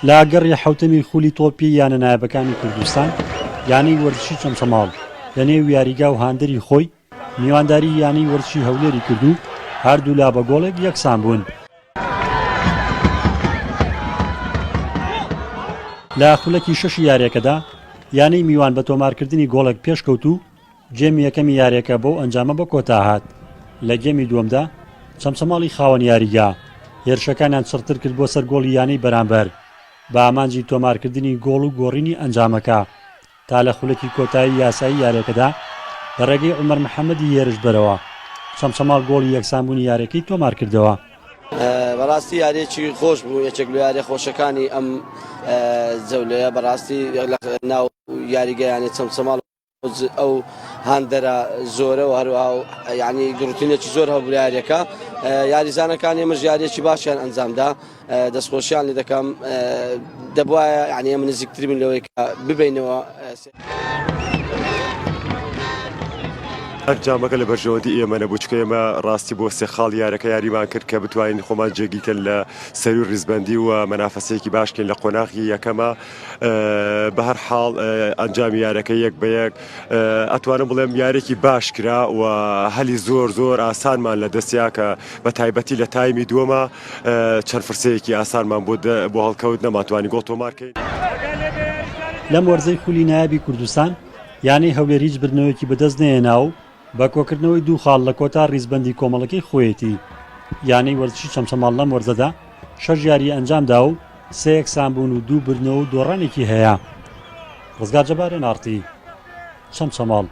لا گەڕی حوتەمی خولی تۆپی یانە نایبەکانی کوردستان یانەی وەرزشی چەمچەماڵ لە نێو یاریگا و هاندەری خۆی میوانداری یانەی وەرزشی هەولێری کردو هەردوو لا بە گۆڵێک یەکسان بوون. لە خولەکی شەش یاریەکەدا یانەی میوان بە تۆمارکردنی گۆڵێک پێشکەوت و جێمی یەکەمی یاریەکە بۆ ئەنجامە بە کۆتا هات. لە گێمی دووەمدا چەمچەماڵی خاوەن یاریگا هێرشەکانیان چڕتر کرد بۆ سەر گۆڵی یانەی بەرامبەر بە ئامانجی تۆمارکردنی گۆڵ و گۆڕینی ئەنجامەکە تا لە خولەکی کۆتایی یاسایی یاریەکەدا بە ڕێگەی عومەر محەممەدی هێرش بەرەوە چەمچەماڵ گۆڵی یەکسانبوونی یاریەکەی تۆمار کردەوە. بەڕاستی یاریێکی خۆش بوو، یەکێک لە یاریە خۆشەکانی ئەم جەولەیە بەڕاستی ناو یاریگەیانی چەمچەماڵ ئەو هاندەرە زۆرە و هەروەها یعنی گروتینێکی زۆر هەبوو لە یاریەکە. یاریزانەکان ئێمەش یاریێکی باشیان ئەنجامدا، دەستخۆشیان لێ دەکەم، دەبوایە یعنی ئێمە نزیکتر بین لەوەی کە ببینەوە. ئەنجامەکە لە بەرژەوەندی ئێمە نەبوو، چکە ئێمە ڕاستی بۆ سێ خاڵ یاریەکە یاریمان کرد کە بتوانین خۆمان جێگیکەن لە سەر و ڕیزبەندی و مەنافەسەیەکی باشکەین لە قۆناغی یەکەمە. بە هەر حاڵ ئەنجامی یاریەکە یەک بە یەک ئەتوانم بڵێم یارێکی باش کرا و هەلی زۆر زۆر ئاسانمان لە دەستیا کە بە تایبەتی لە تایمی دووەمە چەند فرسەیەکی ئاسانمان بۆ هەڵکەوت نەماتوانی گۆڵ تۆمارکەین. لەم وەرزەی خولی نایابی کوردستان یانەی هەولێر هیچ برنەوەیەکی بەدەست نهێنا و بە کۆکردنەوەی دوو خاڵ لە کۆتا ڕیزبەندی کۆمەڵەکەی خۆیەتی یانەی وەرزشی چەمچەماڵ لەم وەرزەدا 6 یاری ئەنجامدا و 3 یەکسان بوون و 2 برنەوە و دۆڕانێکی هەیە. ڕزگار جەبارێ نارتی، چەمچەماڵ.